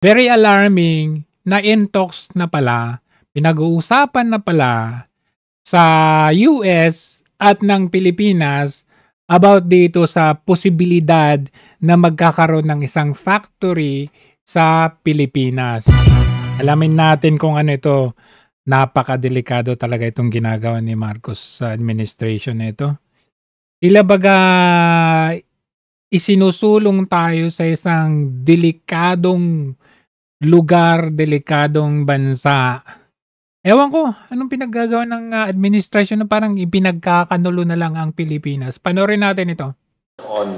Very alarming na in talks na pala, pinag-uusapan na pala sa US at ng Pilipinas about dito sa posibilidad na magkakaroon ng isang factory sa Pilipinas. Alamin natin kung ano ito. Napakadelikado talaga itong ginagawa ni Marcos sa administration nito. Tila baga isinusulong tayo sa isang delikadong lugar, delikadong bansa. Ewan ko, anong pinaggagawa ng administration na parang ipinagkakanulo na lang ang Pilipinas. Panoorin natin ito. On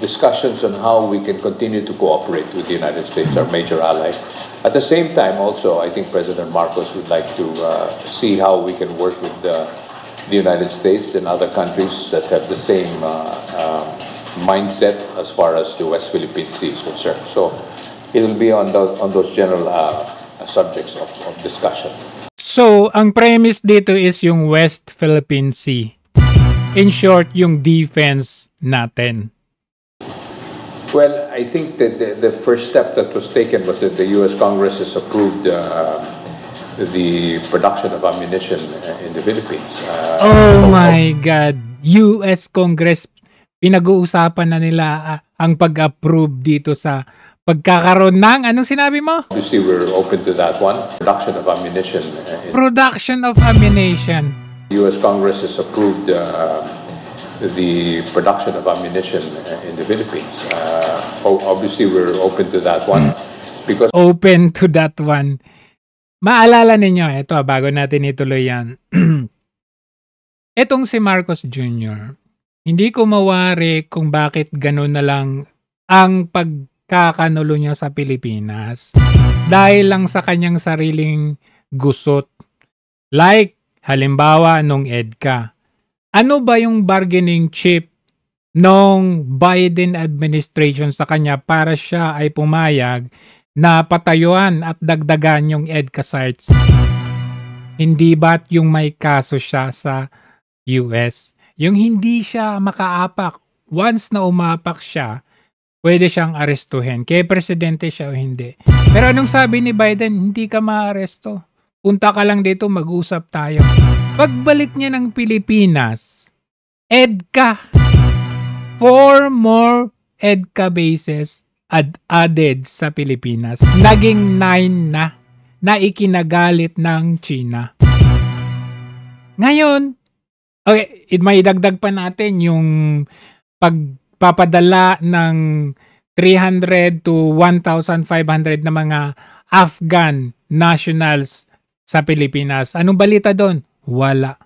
discussions on how we can continue to cooperate with the United States, our major ally. At the same time, also, I think President Marcos would like to see how we can work with the United States and other countries that have the same mindset as far as the West Philippine Sea is concerned. So it will be on those general subjects of discussion. So, ang premise dito is yung West Philippine Sea. In short, yung defense natin. Well, I think that the first step that was taken was that the U.S. Congress has approved the production of ammunition in the Philippines. Oh my God! U.S. Congress, pinag-uusapan na nila ang pag-approve dito sa pagkakaroon ng, anong sinabi mo? Obviously, we're open to that one. Production of ammunition. Production of ammunition. The U.S. Congress has approved the production of ammunition in the Philippines. Obviously, we're open to that one. Because open to that one. Maalala ninyo, ito bago natin ituloy yan. Etong si Marcos Jr., hindi ko mawari kung bakit ganun na lang ang pagkakanulo niya sa Pilipinas. Dahil lang sa kanyang sariling gusot. Like, halimbawa, nung EDCA. Ano ba yung bargaining chip nung Biden administration sa kanya para siya ay pumayag na patayuan at dagdagan yung EDCA sites? Hindi ba't yung may kaso siya sa US? Yung hindi siya makaapak. Once na umapak siya, pwede siyang arestuhin. Kaya presidente siya o hindi. Pero anong sabi ni Biden? Hindi ka maaresto. Punta ka lang dito, mag-usap tayo. Pagbalik niya ng Pilipinas, EDCA. 4 more EDCA bases added sa Pilipinas. Naging 9 na ikinagalit ng China. Ngayon, okay, may dagdag pa natin yung pagpapadala ng 300 to 1,500 na mga Afghan nationals sa Pilipinas. Anong balita doon? Wala.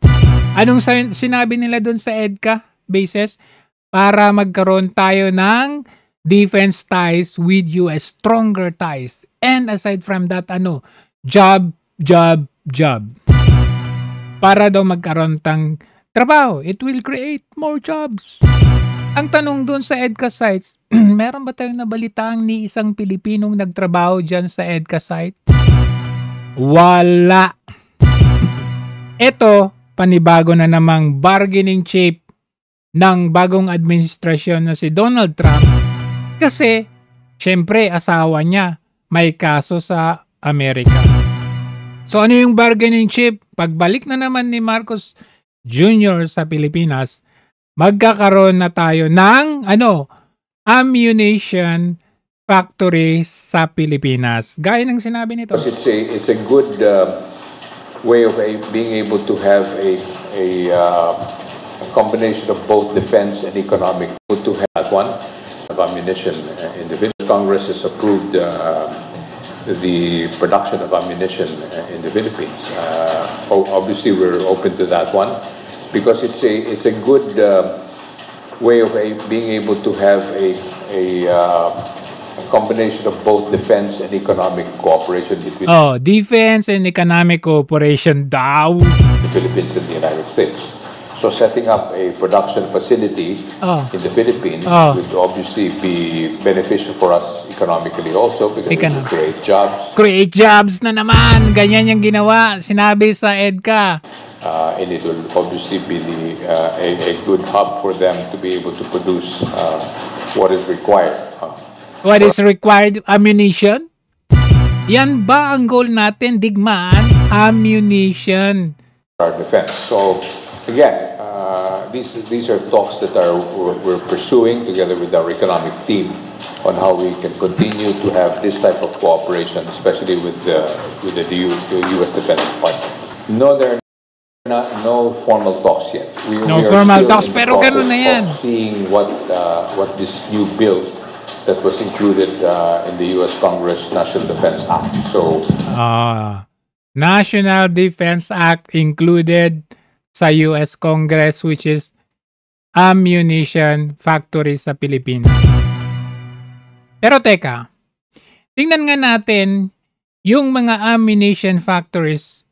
Anong sinabi nila doon sa EDCA bases? Para magkaroon tayo ng defense ties with US, stronger ties. And aside from that, job. Para daw magkaroon ng trabaho. It will create more jobs. Ang tanong doon sa EDCA sites, meron ba tayong nabalitaan ni isang Pilipinong nagtrabaho dyan sa EDCA site? Wala. Ito, panibago na namang bargaining chip ng bagong administrasyon na si Donald Trump kasi, syempre, asawa niya may kaso sa Amerika. So, ano yung bargaining chip? Pagbalik na naman ni Marcos Jr. sa Pilipinas, magkakaroon na tayo ng, ammunition factory sa Pilipinas. Gaya ng sinabi nito. It's a good way of being able to have a combination of both defense and economic. To have that one of ammunition in the Philippines. Congress has approved the production of ammunition in the Philippines. Obviously, we're open to that one because it's a good way of being able to have a combination of both defense and economic cooperation between defense and economic cooperation daw the Philippines and the United States. So setting up a production facility in the Philippines would obviously be beneficial for us economically also because it will create jobs. Create jobs na naman! Ganyan yung ginawa. Sinabi sa EDCA. And it will obviously be a good hub for them to be able to produce what is required. What is required? Ammunition? Yan ba ang goal natin, digmaan? Ammunition. Our defense. So, again, these are talks that we're pursuing together with our economic team on how we can continue to have this type of cooperation, especially with the U.S. Defense Department. No, there are no formal talks yet. We are formal still talks, in the pero ganun na yan. process of seeing what this new bill that was included in the U.S. Congress National Defense Act. So, National Defense Act included sa US Congress, which is ammunition factory sa Pilipinas. Pero teka, tingnan nga natin yung mga ammunition factories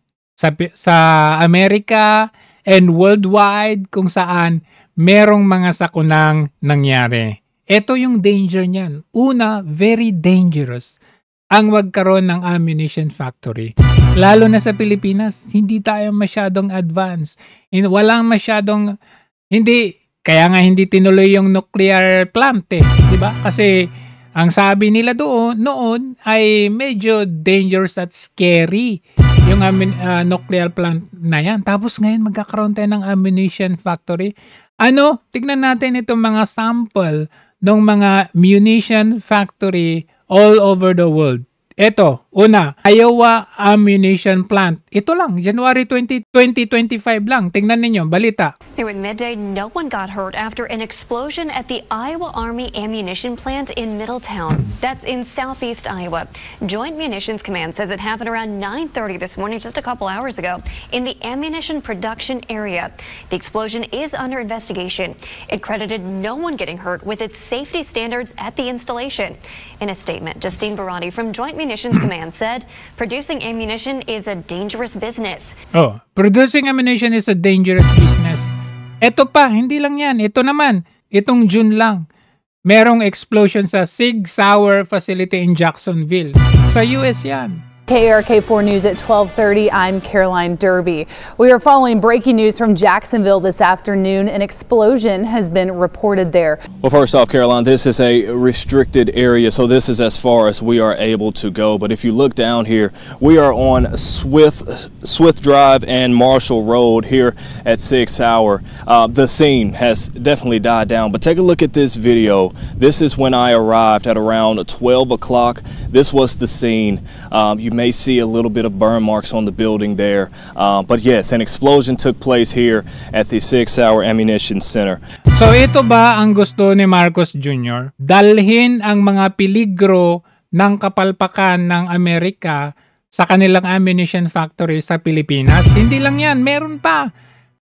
sa Amerika and worldwide kung saan merong mga sakunang nangyari. Ito yung danger niyan. Una, very dangerous ang magkaroon ng ammunition factory. Lalo na sa Pilipinas, hindi tayo masyadong advanced. Walang masyadong, kaya nga hindi tinuloy yung nuclear plant diba? Kasi ang sabi nila noon ay medyo dangerous at scary yung nuclear plant na yan. Tapos ngayon magkakaroon tayo ng ammunition factory. Tignan natin itong mga sample ng mga munition factory all over the world. Ito, una, Iowa Ammunition Plant. Ito lang, January 2025 lang. Tingnan ninyo, balita. Near midday, no one got hurt after an explosion at the Iowa Army Ammunition Plant in Middletown. That's in southeast Iowa. Joint Munitions Command says it happened around 9:30 this morning, just a couple hours ago, in the ammunition production area. The explosion is under investigation. It credited no one getting hurt with its safety standards at the installation. In a statement, Justine Barati from Joint Munitions Command said producing ammunition is a dangerous business. Producing ammunition is a dangerous business. Ito pa, hindi lang yan. Ito naman, itong June lang, merong explosion sa Sig Sauer facility in Jacksonville. Sa US yan. KARK4 News at 12:30. I'm Caroline Derby. We are following breaking news from Jacksonville this afternoon. An explosion has been reported there. Well, first off, Caroline, this is a restricted area, so this is as far as we are able to go. But if you look down here, we are on Swift Drive and Marshall Road here at Sig Sauer. The scene has definitely died down, but take a look at this video. This is when I arrived at around 12 o'clock. This was the scene. You may see a little bit of burn marks on the building there. But yes, an explosion took place here at the Sig Sauer Ammunition Center. So ito ba ang gusto ni Marcos Jr.? Dalhin ang mga peligro ng kapalpakan ng Amerika sa kanilang ammunition factory sa Pilipinas? Hindi lang yan, meron pa.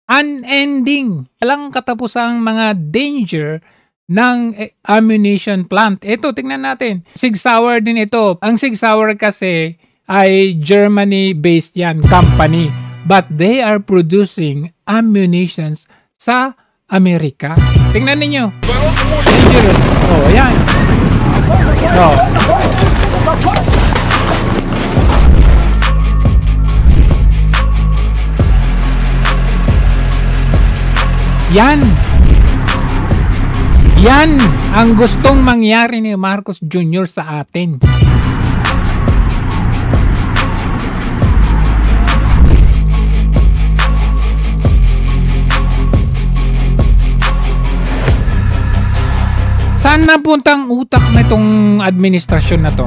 Unending. Walang katapusang mga danger ng ammunition plant. Ito, tingnan natin. Sig Sauer din ito. Ang Sig Sauer kasi ay Germany-based yan, company. But they are producing ammunitions sa Amerika. Tingnan ninyo. Dangerous. Yan. Yan. Yan ang gustong mangyari ni Marcos Jr. sa atin. Saan napunta ang utak na itong administrasyon na to?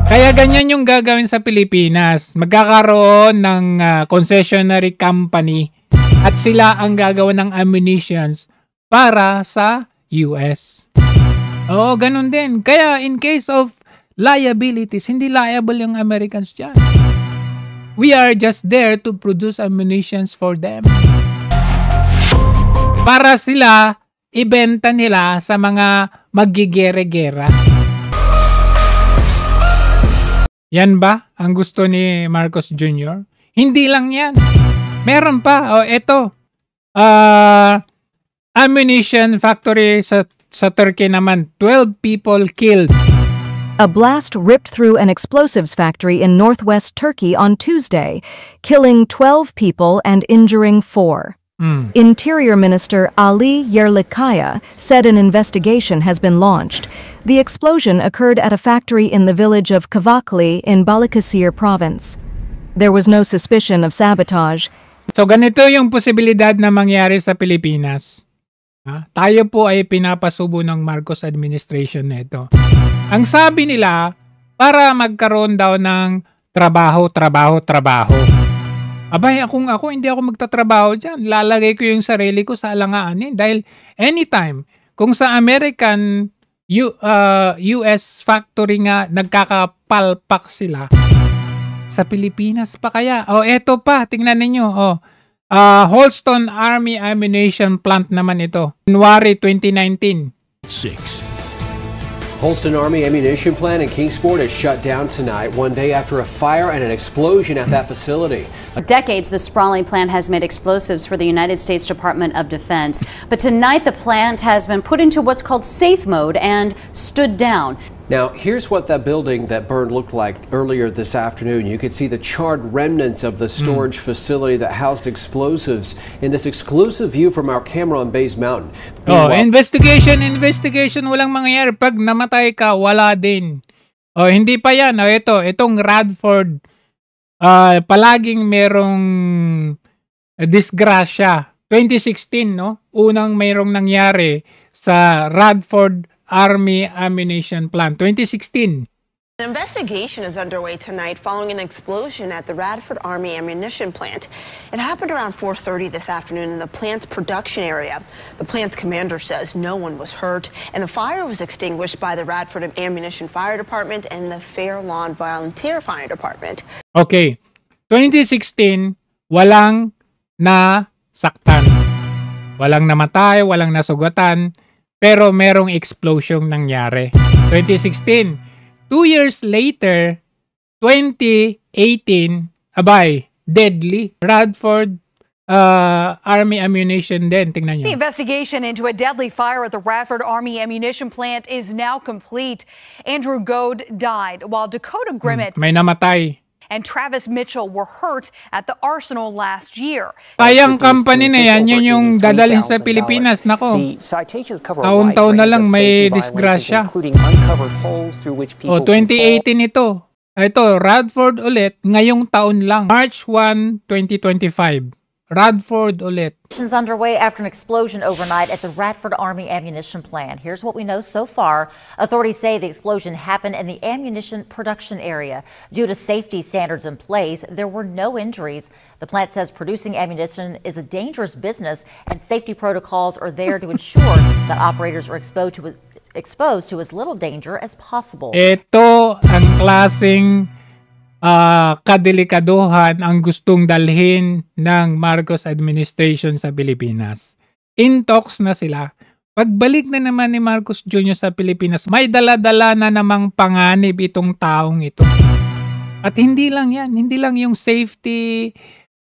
Kaya ganyan yung gagawin sa Pilipinas. Magkakaroon ng concessionary company at sila ang gagawa ng ammunitions para sa US. Ganun din. Kaya in case of liabilities, hindi liable yung Americans dyan. We are just there to produce ammunitions for them. Para sila ibenta nila sa mga magigere-gera. Yan ba ang gusto ni Marcos Jr.? Hindi lang yan. Meron pa. Ito. Ammunition factory sa Turkey naman. 12 people killed. A blast ripped through an explosives factory in northwest Turkey on Tuesday, killing 12 people and injuring 4. Interior Minister Ali Yerlikaya said an investigation has been launched. The explosion occurred at a factory in the village of Kavakli in Balikesir province. There was no suspicion of sabotage. So ganito yung posibilidad na mangyari sa Pilipinas. Tayo po ay pinapasubo ng Marcos administration nito. Ang sabi nila, para magkaroon daw ng trabaho. Abay, ako hindi ako magtatrabaho dyan. Lalagay ko yung sarili ko sa alanganin. Dahil anytime, kung sa American US factory nga nagkakapalpak sila, sa Pilipinas pa kaya? Eto pa, tingnan ninyo. Holston Army Ammunition Plant naman ito. January 2019. 6. Holston Army Ammunition Plant in Kingsport is shut down tonight, one day after a fire and an explosion at that facility. For decades, the sprawling plant has made explosives for the United States Department of Defense. But tonight, the plant has been put into what's called safe mode and stood down. Now, here's what that building that burned looked like earlier this afternoon. You could see the charred remnants of the storage facility that housed explosives in this exclusive view from our camera on Bays Mountain. Investigation. Walang mangyayari. Pag namatay ka, wala din. Hindi pa yan. Itong Radford, palaging merong disgrasya. 2016, no? Unang mayroong nangyari sa Radford Army Ammunition Plant, 2016. An investigation is underway tonight following an explosion at the Radford Army Ammunition Plant. It happened around 4:30 this afternoon in the plant's production area. The plant's commander says no one was hurt, and the fire was extinguished by the Radford Ammunition Fire Department and the Fair Lawn Volunteer Fire Department. Okay, 2016, walang nasaktan. Walang namatay, walang nasugatan. Pero merong explosion nangyari. 2016. 2 years later, 2018, deadly. Radford Army Ammunition din. Tingnan nyo. The investigation into a deadly fire at the Radford Army Ammunition Plant is now complete. Andrew Goad died while Dakota Grimmett may namatay. And Travis Mitchell were hurt at the arsenal last year. Kayang company na yan, yun yung dadalhin sa Pilipinas. Nako, taon-taon na lang may disgrasya. 2018 ito. Ito, Radford ulit, ngayong taon lang. March 1, 2025. Radford ulit. Underway after an explosion overnight at the Radford Army Ammunition Plant. Here's what we know so far. Authorities say the explosion happened in the ammunition production area. Due to safety standards in place, there were no injuries. The plant says producing ammunition is a dangerous business and safety protocols are there to ensure that operators are exposed to as little danger as possible. Ito ang klaseng kadelikaduhan ang gustong dalhin ng Marcos administration sa Pilipinas. In talks na sila. Pagbalik na naman ni Marcos Jr. sa Pilipinas, may dala-dala na namang panganib itong taong ito. At hindi lang yan, hindi lang yung safety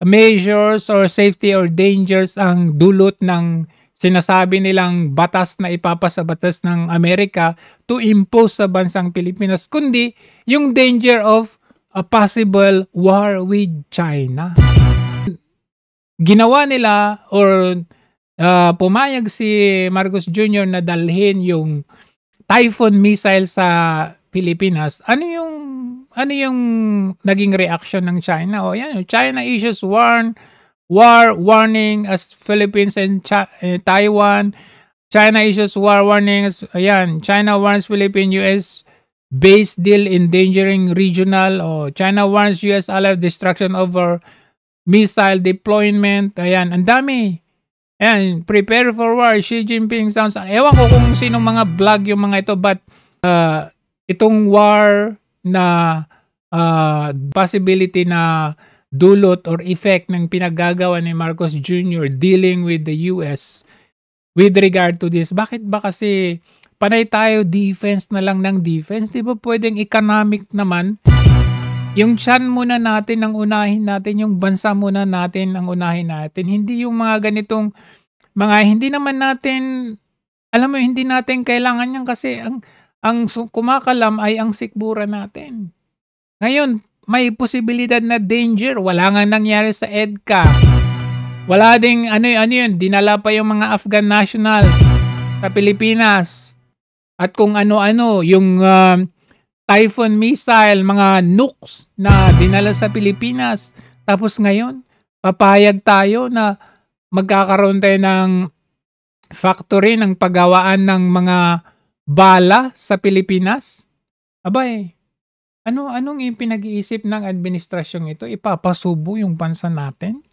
measures or safety or dangers ang dulot ng sinasabi nilang batas na ipapasa batas ng Amerika to impose sa bansang Pilipinas, kundi yung danger of a possible war with China. Ginawa nila or pumayag si Marcos Jr. na dalhin yung Typhoon missile sa Pilipinas. Ano yung naging reaction ng China? Yan, China issues war warning as Philippines and Taiwan. China issues war warning as China warns Philippines US base deal endangering regional China warns US ally destruction over missile deployment. Ang dami. Prepare for war. Xi Jinping sounds. Ewan ko kung sinong mga vlog yung mga ito, but itong war na possibility na dulot or effect ng pinaggagawa ni Marcos Jr. dealing with the US with regard to this. Bakit ba kasi panay tayo defense na lang ng defense? Di ba pwedeng economic naman? Yung tiyan muna natin ang unahin natin, yung bansa muna natin ang unahin natin. Hindi yung mga ganitong hindi naman natin, alam mo, hindi natin kailangan yan kasi ang kumakalam ay ang sikmura natin. Ngayon, may posibilidad na danger. Wala nga nangyari sa EDCA. Wala ding ano yun, dinala pa yung mga Afghan nationals sa Pilipinas. At kung ano-ano, yung Typhoon missile, mga nukes na dinala sa Pilipinas. Tapos ngayon, papayag tayo na magkakaroon tayo ng factory ng paggawaan ng mga bala sa Pilipinas. Abay, anong pinag-iisip ng administrasyong ito? Ipapasubo yung bansa natin?